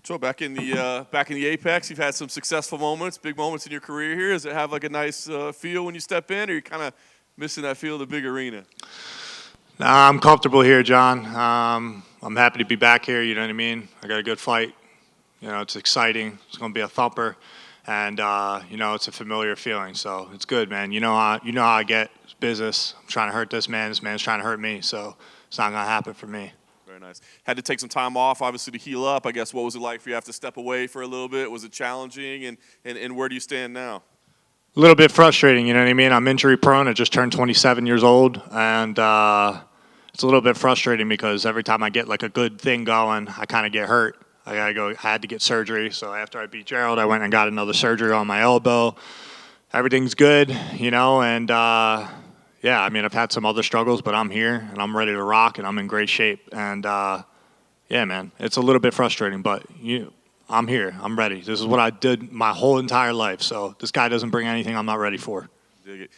So back in the Apex, you've had some successful moments, big moments in your career here. Does it have like a nice feel when you step in, or you're kind of missing that feel of the big arena? Nah, I'm comfortable here, John. I'm happy to be back here. You know what I mean? I got a good fight. You know, it's exciting. It's going to be a thumper, and you know, it's a familiar feeling. So it's good, man. You know how I get. It's business. I'm trying to hurt this man. This man's trying to hurt me. So it's not going to happen for me. Very nice. Had to take some time off, obviously, to heal up. I guess what was it like for you to have to step away for a little bit? Was it challenging, and where do you stand now? A little bit frustrating, you know what I mean? I'm injury prone. I just turned 27 years old, and it's a little bit frustrating because every time I get like a good thing going, I kind of get hurt. I had to get surgery. So after I beat Gerald, I went and got another surgery on my elbow. Everything's good, you know, and yeah, I mean, I've had some other struggles, but I'm here and I'm ready to rock and I'm in great shape. And yeah, man, it's a little bit frustrating, but I'm here. I'm ready. This is what I did my whole entire life. So this guy doesn't bring anything I'm not ready for. Dig it.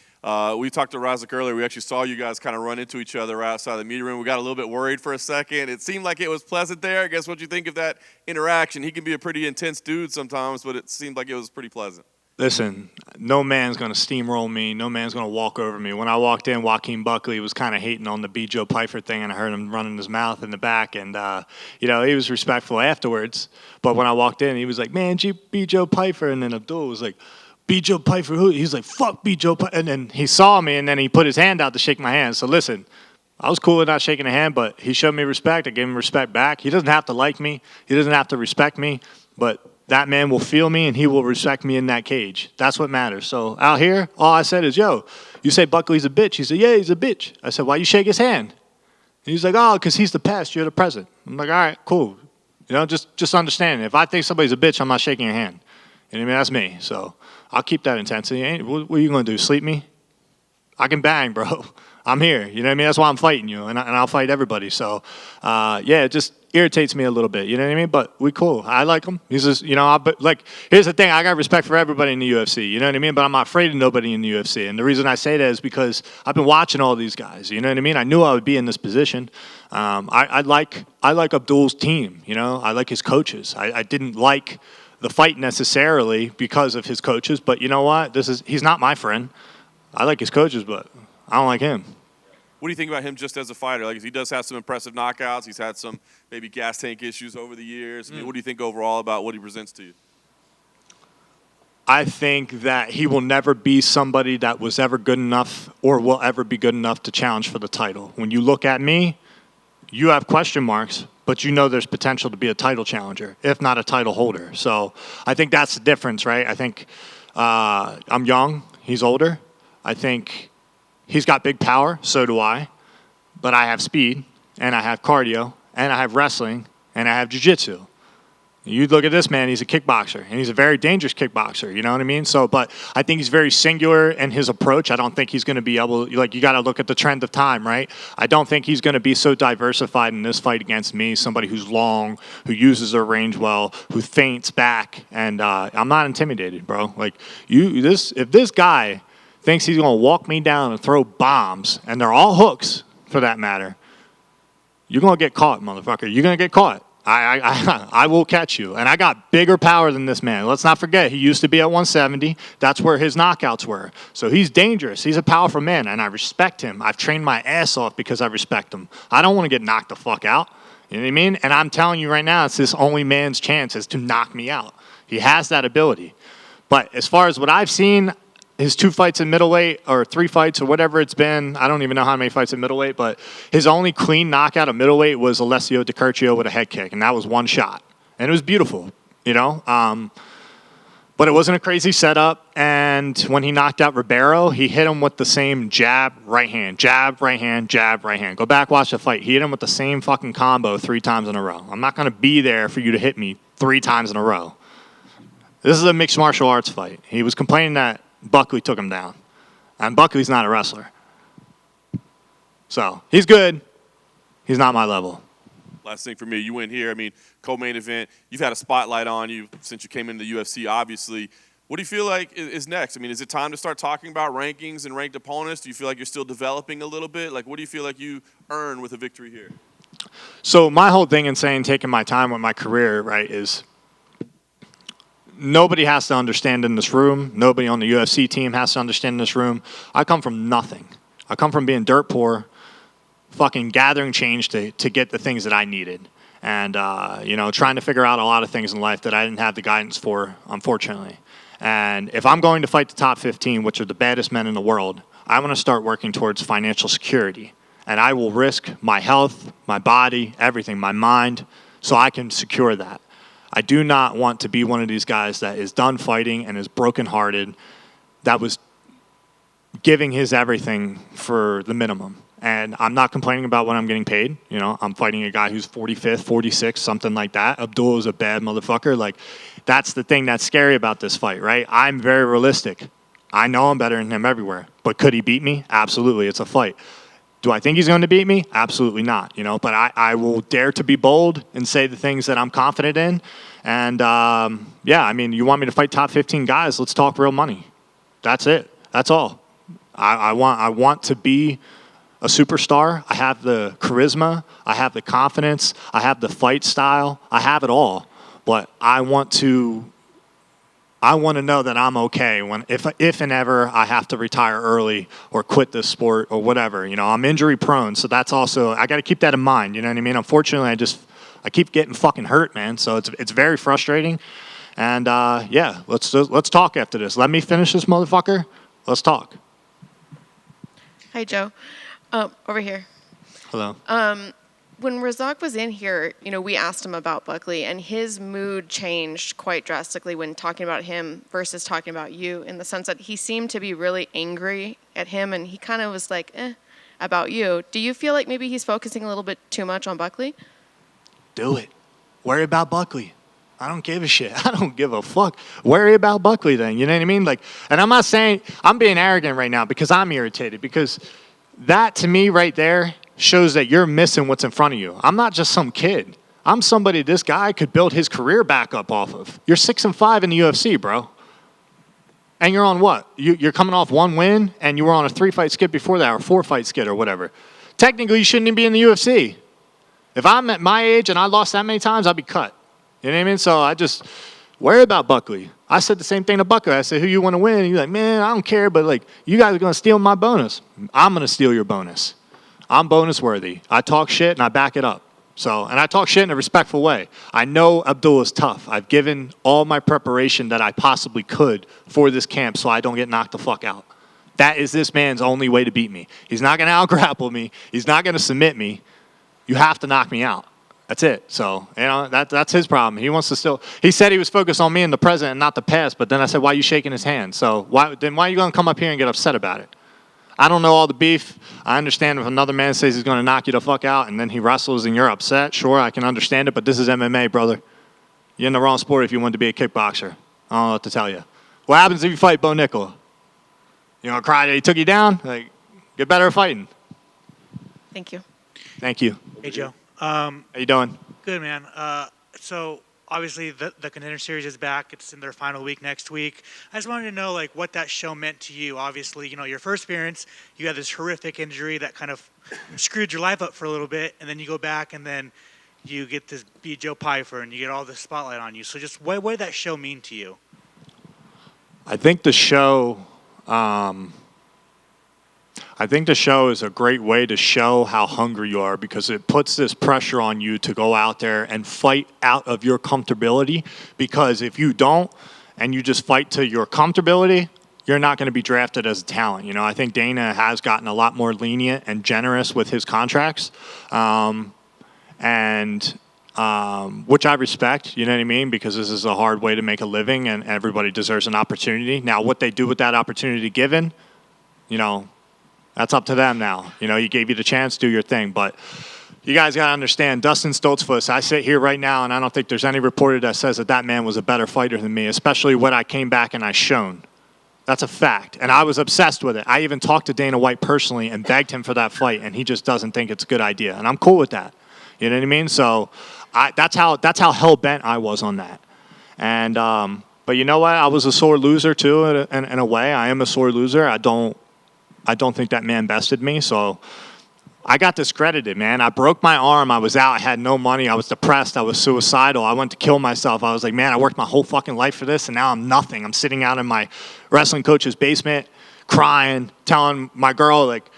We talked to Razak earlier. We actually saw you guys kind of run into each other right outside the media room. We got a little bit worried for a second. It seemed like it was pleasant there. I guess what you think of that interaction? He can be a pretty intense dude sometimes, but it seemed like it was pretty pleasant. Listen, no man's going to steamroll me. No man's going to walk over me. When I walked in, Joaquin Buckley was kind of hating on the B. Joe Pyfer thing, and I heard him running his mouth in the back. And, you know, he was respectful afterwards. But when I walked in, he was like, man, B. Joe Pyfer. And then Abdul was like, B. Joe Pyfer who? He's like, fuck B. Joe Pyfer. And then he saw me, and then he put his hand out to shake my hand. So listen, I was cool with not shaking a hand, but he showed me respect. I gave him respect back. He doesn't have to like me. He doesn't have to respect me. But that man will feel me, and he will respect me in that cage. That's what matters. So out here, all I said is, yo, you say Buckley's a bitch. He said, yeah, he's a bitch. I said, why you shake his hand? And he's like, oh, because he's the past. You're the present. I'm like, all right, cool. You know, just understand. If I think somebody's a bitch, I'm not shaking your hand. You know what I mean? That's me. So I'll keep that intensity. What are you going to do, sleep me? I can bang, bro. I'm here. You know what I mean? That's why I'm fighting you, and I'll fight everybody. So, yeah, it just irritates me a little bit. You know what I mean? But we cool. I like him. He's just, you know, but like, here's the thing. I got respect for everybody in the UFC. You know what I mean? But I'm not afraid of nobody in the UFC. And the reason I say that is because I've been watching all these guys. You know what I mean? I knew I would be in this position. I like Abdul's team. You know, I like his coaches. I didn't like the fight necessarily because of his coaches. But you know what? He's not my friend. I like his coaches, but I don't like him. What do you think about him just as a fighter? Like, he does have some impressive knockouts. He's had some maybe gas tank issues over the years. I mean, what do you think overall about what he presents to you? I think that he will never be somebody that was ever good enough or will ever be good enough to challenge for the title. When you look at me, you have question marks, but you know there's potential to be a title challenger, if not a title holder. So I think that's the difference, right? I think I'm young. He's older. I think he's got big power, so do I. But I have speed, and I have cardio, and I have wrestling, and I have jiu-jitsu. You look at this man, he's a kickboxer, and he's a very dangerous kickboxer, you know what I mean? So, but I think he's very singular in his approach. I don't think he's going to be able, like, you got to look at the trend of time, right? I don't think he's going to be so diversified in this fight against me, somebody who's long, who uses their range well, who feints back, and I'm not intimidated, bro. Like, if this guy thinks he's going to walk me down and throw bombs, and they're all hooks, for that matter, you're going to get caught, motherfucker. You're going to get caught. I will catch you. And I got bigger power than this man. Let's not forget, he used to be at 170. That's where his knockouts were. So he's dangerous. He's a powerful man, and I respect him. I've trained my ass off because I respect him. I don't want to get knocked the fuck out. You know what I mean? And I'm telling you right now, it's this only man's chance is to knock me out. He has that ability. But as far as what I've seen, his 2 fights in middleweight, or 3 fights, or whatever it's been. I don't even know how many fights in middleweight, but his only clean knockout of middleweight was Alessio Di Curcio with a head kick, and that was one shot. And it was beautiful, you know? But it wasn't a crazy setup, and when he knocked out Ribeiro, he hit him with the same jab, right hand, jab, right hand, jab, right hand. Go back, watch the fight. He hit him with the same fucking combo 3 times in a row. I'm not going to be there for you to hit me 3 times in a row. This is a mixed martial arts fight. He was complaining that Buckley took him down. And Buckley's not a wrestler. So, he's good. He's not my level. Last thing for me, you win here. I mean, co-main event. You've had a spotlight on you since you came into the UFC, obviously. What do you feel like is next? I mean, is it time to start talking about rankings and ranked opponents? Do you feel like you're still developing a little bit? Like, what do you feel like you earn with a victory here? So, my whole thing in saying taking my time with my career, right, is nobody has to understand in this room. Nobody on the UFC team has to understand in this room. I come from nothing. I come from being dirt poor, fucking gathering change to get the things that I needed. And, trying to figure out a lot of things in life that I didn't have the guidance for, unfortunately. And if I'm going to fight the top 15, which are the baddest men in the world, I want to start working towards financial security. And I will risk my health, my body, everything, my mind, so I can secure that. I do not want to be one of these guys that is done fighting and is brokenhearted, that was giving his everything for the minimum. And I'm not complaining about what I'm getting paid. I'm fighting a guy who's 45th, 46th, something like that. Abdul is a bad motherfucker. Like, that's the thing that's scary about this fight, right? I'm very realistic. I know I'm better than him everywhere. But could he beat me? Absolutely. It's a fight. Do I think he's going to beat me? Absolutely not. But I will dare to be bold and say the things that I'm confident in. And, you want me to fight top 15 guys? Let's talk real money. That's it. That's all. I want to be a superstar. I have the charisma. I have the confidence. I have the fight style. I have it all. But I want to know that I'm okay if and ever I have to retire early or quit this sport or whatever. I'm injury prone, so that's also, I got to keep that in mind. You know what I mean? Unfortunately, I keep getting fucking hurt, man. So it's very frustrating. And let's talk after this. Let me finish this motherfucker. Let's talk. Hi, Joe. Over here. Hello. When Razak was in here, we asked him about Buckley, and his mood changed quite drastically when talking about him versus talking about you, in the sense that he seemed to be really angry at him, and he kind of was like, about you. Do you feel like maybe he's focusing a little bit too much on Buckley? Do it. Worry about Buckley. I don't give a shit. I don't give a fuck. Worry about Buckley then. You know what I mean? And I'm not saying I'm being arrogant right now because I'm irritated, because that to me right there shows that you're missing what's in front of you. I'm not just some kid. I'm somebody this guy could build his career back up off of. You're 6-5 in the UFC, bro. And you're on what? You're coming off one win, and you were on a 3-fight skid before that, or 4-fight skid or whatever. Technically, you shouldn't even be in the UFC. If I'm at my age and I lost that many times, I'd be cut. You know what I mean? So I just worry about Buckley. I said the same thing to Buckley. I said, who you want to win? And he's like, man, I don't care, but you guys are going to steal my bonus. I'm going to steal your bonus. I'm bonus worthy. I talk shit and I back it up. And I talk shit in a respectful way. I know Abdul is tough. I've given all my preparation that I possibly could for this camp so I don't get knocked the fuck out. That is this man's only way to beat me. He's not going to out-grapple me. He's not going to submit me. You have to knock me out. That's it. So, that's his problem. He wants to still, he said he was focused on me in the present and not the past, but then I said, why are you shaking his hand? So why are you going to come up here and get upset about it? I don't know all the beef. I understand if another man says he's going to knock you the fuck out and then he wrestles and you're upset. Sure, I can understand it, but this is MMA, brother. You're in the wrong sport if you want to be a kickboxer. I don't know what to tell you. What happens if you fight Bo Nickel? You gonna cry that he took you down? Get better at fighting. Thank you. Thank you. Hey, Joe. How you doing? Good, man. So obviously the Contender Series is back. It's in their final week next week. I just wanted to know what that show meant to you. Obviously, your first appearance, you had this horrific injury that kind of screwed your life up for a little bit, and then you go back and then you get to beat Joe Pyfer and you get all the spotlight on you. So just what did that show mean to you? I think the show is a great way to show how hungry you are, because it puts this pressure on you to go out there and fight out of your comfortability. Because if you don't and you just fight to your comfortability, you're not going to be drafted as a talent. I think Dana has gotten a lot more lenient and generous with his contracts, which I respect, you know what I mean? Because this is a hard way to make a living and everybody deserves an opportunity. Now, what they do with that opportunity given, that's up to them now. He gave you the chance, do your thing. But you guys got to understand, Dustin Stoltzfus, I sit here right now, and I don't think there's any reporter that says that man was a better fighter than me, especially when I came back and I shown. That's a fact. And I was obsessed with it. I even talked to Dana White personally and begged him for that fight, and he just doesn't think it's a good idea. And I'm cool with that. You know what I mean? So that's how hell-bent I was on that. And but you know what? I was a sore loser, too, in a way. I am a sore loser. I don't think that man bested me, so I got discredited, man. I broke my arm. I was out. I had no money. I was depressed. I was suicidal. I went to kill myself. I was like, man, I worked my whole fucking life for this, and now I'm nothing. I'm sitting out in my wrestling coach's basement crying, telling my girl, like,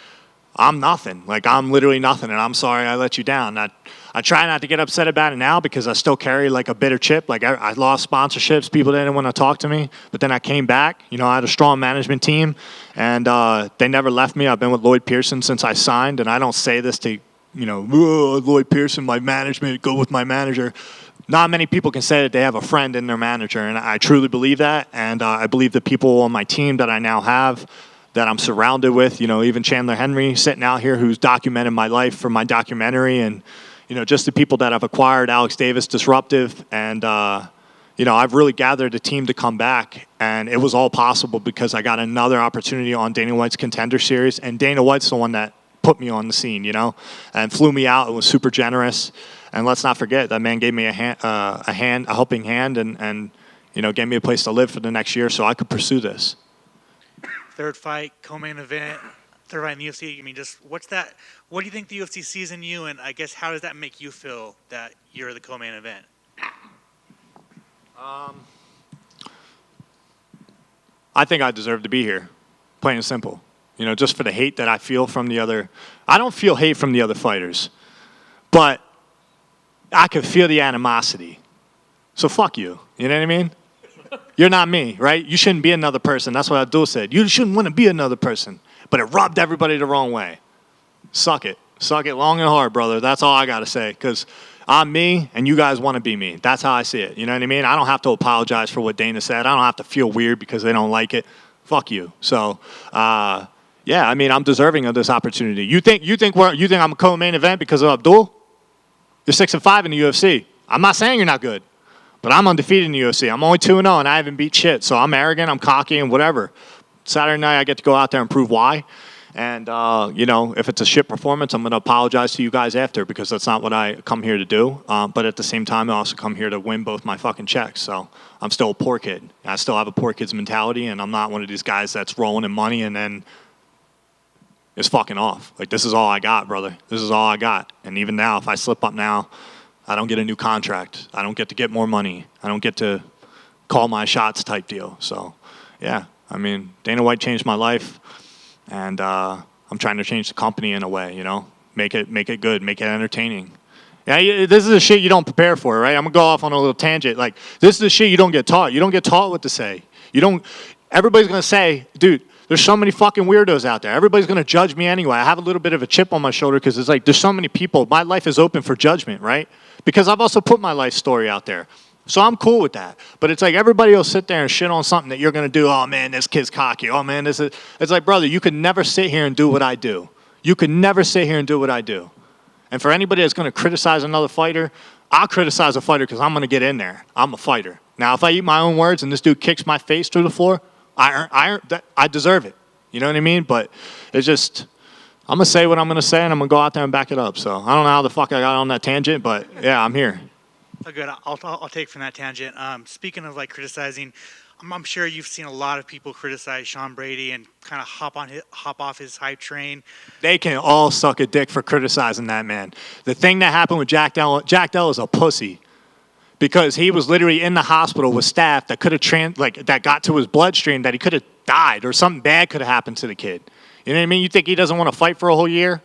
I'm nothing. Like, I'm literally nothing, and I'm sorry I let you down. I try not to get upset about it now because I still carry, like, a bitter chip. Like, I lost sponsorships. People didn't want to talk to me. But then I came back. You know, I had a strong management team, and they never left me. I've been with Lloyd Pearson since I signed, and I don't say this to, you know, Lloyd Pearson, my management, go with my manager. Not many people can say that they have a friend in their manager, and I truly believe that. And I believe the people on my team that I now have, that I'm surrounded with, you know, even Chandler Henry sitting out here who's documented my life for my documentary, and, you know, just the people that I've acquired, Alex Davis, Disruptive, and, you know, I've really gathered a team to come back, and it was all possible because I got another opportunity on Dana White's Contender Series, and Dana White's the one that put me on the scene, you know, and flew me out and was super generous. And let's not forget, that man gave me a helping hand, and, you know, gave me a place to live for the next year so I could pursue this. Third fight, co-main event, third fight in the UFC. I mean, just what do you think the UFC sees in you, and I guess how does that make you feel that you're the co-main event? I think I deserve to be here, plain and simple. You know, just for the hate that I feel from the other. I don't feel hate from the other fighters, but I can feel the animosity. So fuck you. You know what I mean? You're not me, right? You shouldn't be another person. That's what Abdul said. You shouldn't want to be another person. But it rubbed everybody the wrong way. Suck it. Suck it long and hard, brother. That's all I got to say. Because I'm me, and you guys want to be me. That's how I see it. You know what I mean? I don't have to apologize for what Dana said. I don't have to feel weird because they don't like it. Fuck you. So, yeah, I mean, I'm deserving of this opportunity. You think I'm a co-main event because of Abdul? You're 6-5 in the UFC. I'm not saying you're not good. But I'm undefeated in the UFC. I'm only 2-0, and I haven't beat shit. So I'm arrogant, I'm cocky, and whatever. Saturday night, I get to go out there and prove why. And, you know, if it's a shit performance, I'm going to apologize to you guys after because that's not what I come here to do. But at the same time, I also come here to win both my fucking checks. So I'm still a poor kid. I still have a poor kid's mentality, and I'm not one of these guys that's rolling in money and then is fucking off. Like, this is all I got, brother. This is all I got. And even now, if I slip up now, I don't get a new contract. I don't get to get more money. I don't get to call my shots type deal. So, yeah, I mean, Dana White changed my life, and I'm trying to change the company in a way, you know, make it good, make it entertaining. Yeah, this is the shit you don't prepare for, right? I'm going to go off on a little tangent. Like, this is the shit you don't get taught. You don't get taught what to say. Everybody's going to say, dude, there's so many fucking weirdos out there. Everybody's going to judge me anyway. I have a little bit of a chip on my shoulder because it's like there's so many people. My life is open for judgment, right? Because I've also put my life story out there. So I'm cool with that. But it's like everybody will sit there and shit on something that you're going to do. Oh, man, this kid's cocky. Oh, man, this is... It's like, brother, you could never sit here and do what I do. You could never sit here and do what I do. And for anybody that's going to criticize another fighter, I'll criticize a fighter because I'm going to get in there. I'm a fighter. Now, if I eat my own words and this dude kicks my face through the floor, I deserve it. You know what I mean? But it's just... I'm going to say what I'm going to say, and I'm going to go out there and back it up. So I don't know how the fuck I got on that tangent, but, yeah, I'm here. Oh, good. I'll take from that tangent. Speaking of, like, criticizing, I'm sure you've seen a lot of people criticize Sean Brady and kind of hop off his hype train. They can all suck a dick for criticizing that man. The thing that happened with Jack Dell is a pussy because he was literally in the hospital with staff that could have that got to his bloodstream that he could have died or something bad could have happened to the kid. You know what I mean? You think he doesn't want to fight for a whole year?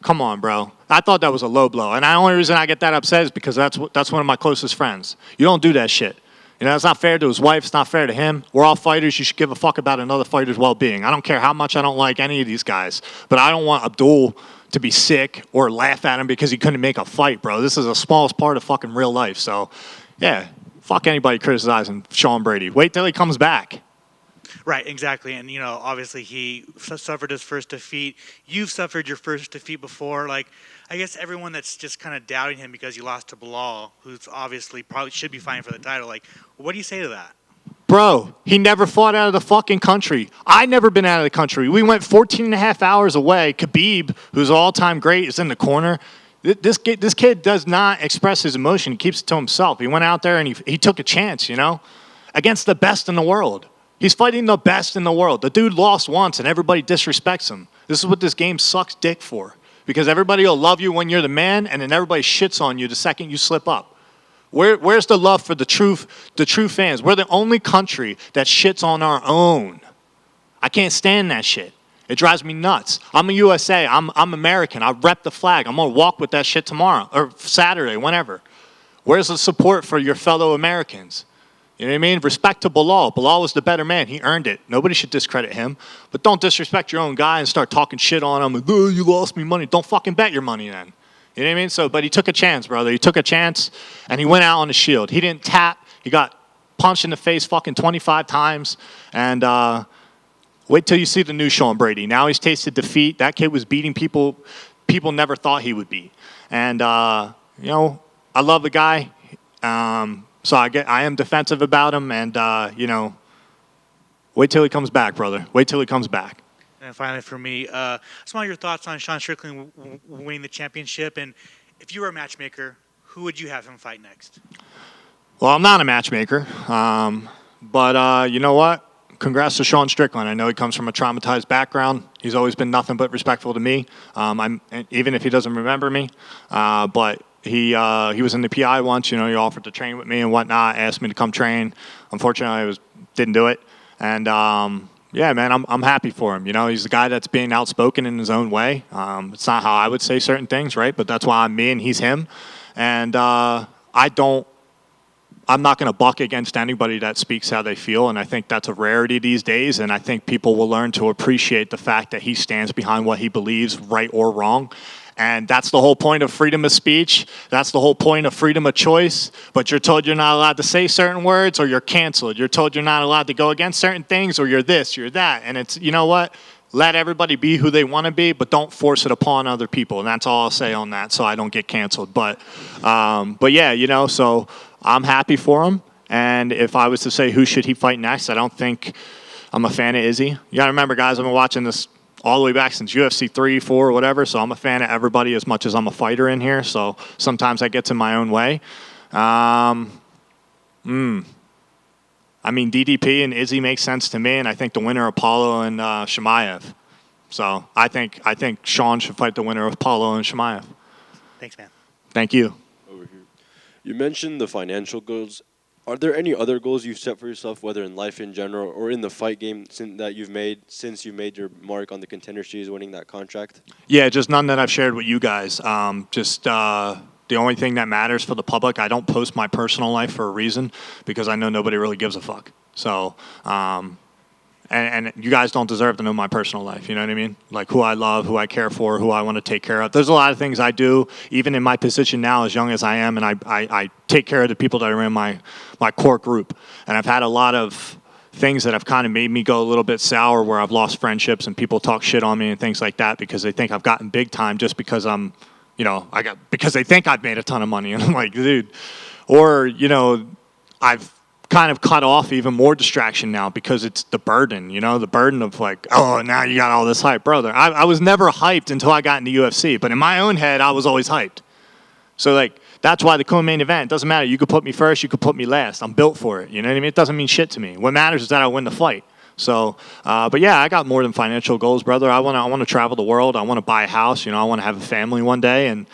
Come on, bro. I thought that was a low blow. And the only reason I get that upset is because that's one of my closest friends. You don't do that shit. You know, it's not fair to his wife. It's not fair to him. We're all fighters. You should give a fuck about another fighter's well-being. I don't care how much I don't like any of these guys. But I don't want Abdul to be sick or laugh at him because he couldn't make a fight, bro. This is the smallest part of fucking real life. So, yeah, fuck anybody criticizing Sean Brady. Wait till he comes back. Right, exactly. And, you know, obviously he suffered his first defeat. You've suffered your first defeat before. Like, I guess everyone that's just kind of doubting him because you lost to Bilal, who's obviously probably should be fighting for the title, like, what do you say to that? Bro, he never fought out of the fucking country. I never been out of the country. We went 14 and a half hours away. Khabib, who's all-time great, is in the corner. This kid does not express his emotion. He keeps it to himself. He went out there and he took a chance, you know, against the best in the world. He's fighting the best in the world. The dude lost once, and everybody disrespects him. This is what this game sucks dick for. Because everybody will love you when you're the man, and then everybody shits on you the second you slip up. Where's the love for the true fans? We're the only country that shits on our own. I can't stand that shit. It drives me nuts. I'm a USA. I'm American. I rep the flag. I'm going to walk with that shit tomorrow or Saturday, whenever. Where's the support for your fellow Americans? You know what I mean? Respect to Bilal. Bilal was the better man. He earned it. Nobody should discredit him. But don't disrespect your own guy and start talking shit on him. Oh, you lost me money. Don't fucking bet your money then. You know what I mean? So, but he took a chance, brother. He took a chance, and he went out on the shield. He didn't tap. He got punched in the face fucking 25 times. And wait till you see the new Sean Brady. Now he's tasted defeat. That kid was beating people never thought he would beat. And, you know, I love the guy. So I am defensive about him, and you know, wait till he comes back, brother. Wait till he comes back. And finally, for me, I just want your thoughts on Sean Strickland winning the championship. And if you were a matchmaker, who would you have him fight next? Well, I'm not a matchmaker, but you know what? Congrats to Sean Strickland. I know he comes from a traumatized background. He's always been nothing but respectful to me, even if he doesn't remember me. But he was in the PI once. You know, he offered to train with me and whatnot. Asked me to come train. Unfortunately, didn't do it. And yeah, man, I'm happy for him. You know, he's the guy that's being outspoken in his own way. It's not how I would say certain things, right? But that's why I'm me and he's him. And I'm not going to buck against anybody that speaks how they feel, and I think that's a rarity these days, and I think people will learn to appreciate the fact that he stands behind what he believes, right or wrong. And that's the whole point of freedom of speech. That's the whole point of freedom of choice. But you're told you're not allowed to say certain words, or you're canceled. You're told you're not allowed to go against certain things, or you're this, you're that. And it's, you know what? Let everybody be who they want to be, but don't force it upon other people. And that's all I'll say on that, so I don't get canceled. But yeah, you know, so I'm happy for him. And if I was to say who should he fight next, I don't think I'm a fan of Izzy. You got to remember, guys, I've been watching this all the way back since UFC 3, 4, whatever. So I'm a fan of everybody as much as I'm a fighter in here. So sometimes I get in my own way. I mean, DDP and Izzy makes sense to me, and I think the winner of Paulo and Chimaev. So I think Sean should fight the winner of Paulo and Chimaev. Thanks, man. Thank you. Over here. You mentioned the financial goals. Are there any other goals you've set for yourself, whether in life in general or in the fight game that you've made since you made your mark on the Contender Series, winning that contract? Yeah, just none that I've shared with you guys. The only thing that matters for the public, I don't post my personal life for a reason, because I know nobody really gives a fuck. So, and you guys don't deserve to know my personal life, you know what I mean? Like who I love, who I care for, who I want to take care of. There's a lot of things I do, even in my position now, as young as I am, and I take care of the people that are in my core group. And I've had a lot of things that have kind of made me go a little bit sour, where I've lost friendships and people talk shit on me and things like that, because they think I've gotten big time just because because they think I've made a ton of money. And I'm like, dude. Or, you know, I've kind of cut off even more distraction now because it's the burden, the burden of like, oh, now you got all this hype. Brother, I was never hyped until I got into UFC, but in my own head, I was always hyped. So, like, that's why the co-main event, doesn't matter. You could put me first, you could put me last. I'm built for it, you know what I mean? It doesn't mean shit to me. What matters is that I win the fight. So, but yeah, I got more than financial goals, brother. I want to travel the world. I want to buy a house. I want to have a family one day, and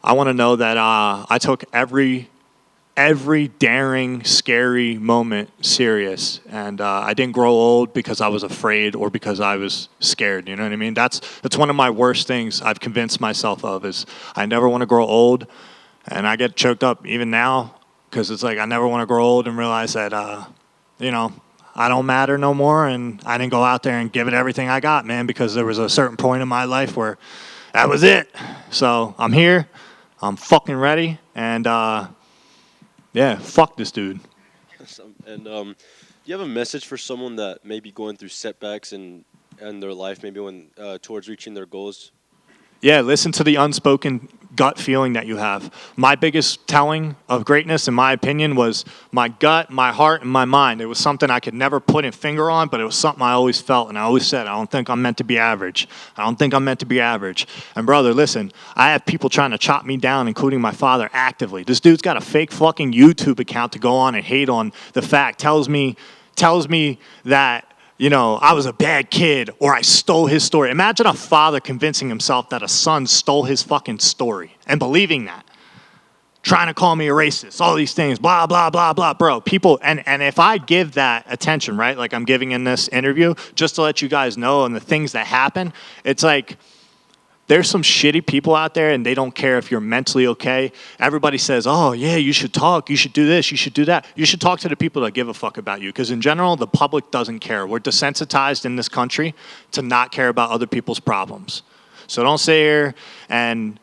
I want to know that I took every daring, scary moment serious, and I didn't grow old because I was afraid or because I was scared. You know what I mean? That's one of my worst things I've convinced myself of, is I never want to grow old, and I get choked up even now because it's like I never want to grow old and realize that I don't matter no more, and I didn't go out there and give it everything I got, man, because there was a certain point in my life where that was it. So I'm here, I'm fucking ready, and yeah, fuck this dude. And do you have a message for someone that may be going through setbacks in their life, maybe when towards reaching their goals? Yeah, listen to the unspoken gut feeling that you have. My biggest telling of greatness, in my opinion, was my gut, my heart, and my mind. It was something I could never put a finger on, but it was something I always felt, and I always said, I don't think I'm meant to be average. I don't think I'm meant to be average. And brother, listen, I have people trying to chop me down, including my father, actively. This dude's got a fake fucking YouTube account to go on and hate on the fact. Tells me that I was a bad kid or I stole his story. Imagine a father convincing himself that a son stole his fucking story and believing that. Trying to call me a racist, all these things, blah, blah, blah, blah. Bro, people, and if I give that attention, right, like I'm giving in this interview, just to let you guys know and the things that happen, it's like there's some shitty people out there and they don't care if you're mentally okay. Everybody says, oh, yeah, you should talk, you should do this, you should do that. You should talk to the people that give a fuck about you because in general, the public doesn't care. We're desensitized in this country to not care about other people's problems. So don't sit here and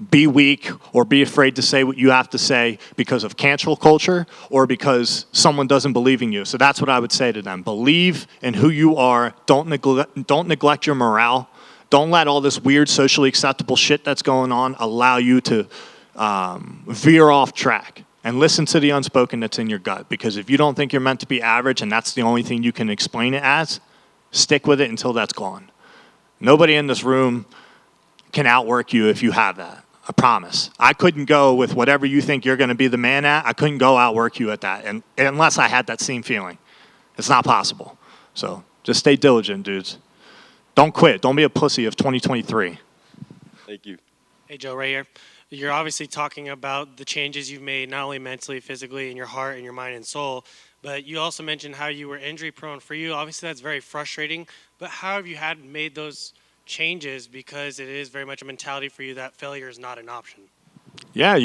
be weak or be afraid to say what you have to say because of cancel culture or because someone doesn't believe in you. So that's what I would say to them. Believe in who you are. Don't neglect your morale. Don't let all this weird socially acceptable shit that's going on allow you to veer off track. And listen to the unspoken that's in your gut. Because if you don't think you're meant to be average and that's the only thing you can explain it as, stick with it until that's gone. Nobody in this room can outwork you if you have that. I promise. I couldn't go with whatever you think you're going to be the man at. I couldn't go outwork you at that, and unless I had that same feeling. It's not possible. So just stay diligent, dudes. Don't quit. Don't be a pussy of 2023. Thank you. Hey, Joe, right here. You're obviously talking about the changes you've made, not only mentally, physically, in your heart and your mind and soul, but you also mentioned how you were injury prone. For you, obviously that's very frustrating, but how have you made those changes because it is very much a mentality for you that failure is not an option? Yeah,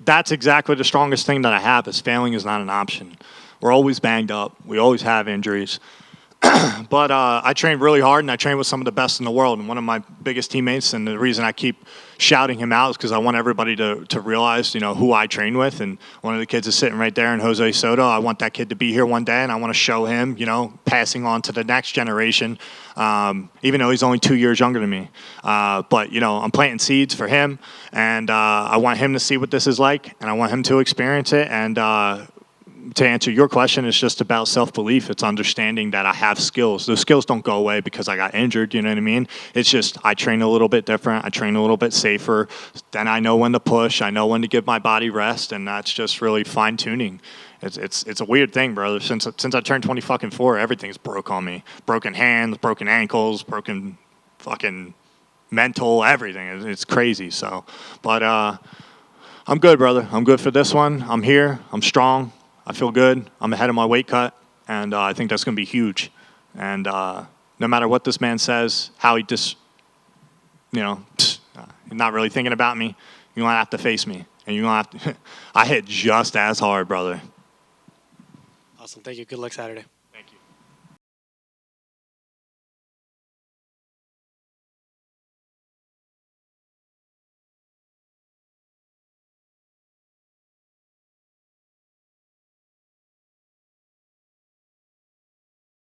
that's exactly the strongest thing that I have is failing is not an option. We're always banged up. We always have injuries. But I trained really hard, and I trained with some of the best in the world. And one of my biggest teammates, and the reason I keep shouting him out is because I want everybody to realize, who I train with. And one of the kids is sitting right there, and Jose Soto. I want that kid to be here one day, and I want to show him, passing on to the next generation, even though he's only 2 years younger than me. But, I'm planting seeds for him, and I want him to see what this is like, and I want him to experience it. And to answer your question, it's just about self-belief. It's understanding that I have skills. Those skills don't go away because I got injured, you know what I mean? It's just I train a little bit different. I train a little bit safer. Then I know when to push. I know when to give my body rest, and that's just really fine-tuning. It's a weird thing, brother. Since I turned 24, everything's broke on me. Broken hands, broken ankles, broken fucking mental, everything. It's crazy. So, but I'm good, brother. I'm good for this one. I'm here. I'm strong. I feel good. I'm ahead of my weight cut, and I think that's going to be huge. And no matter what this man says, how he just, not really thinking about me, you're going to have to face me. And you're going to have to, I hit just as hard, brother. Awesome. Thank you. Good luck Saturday.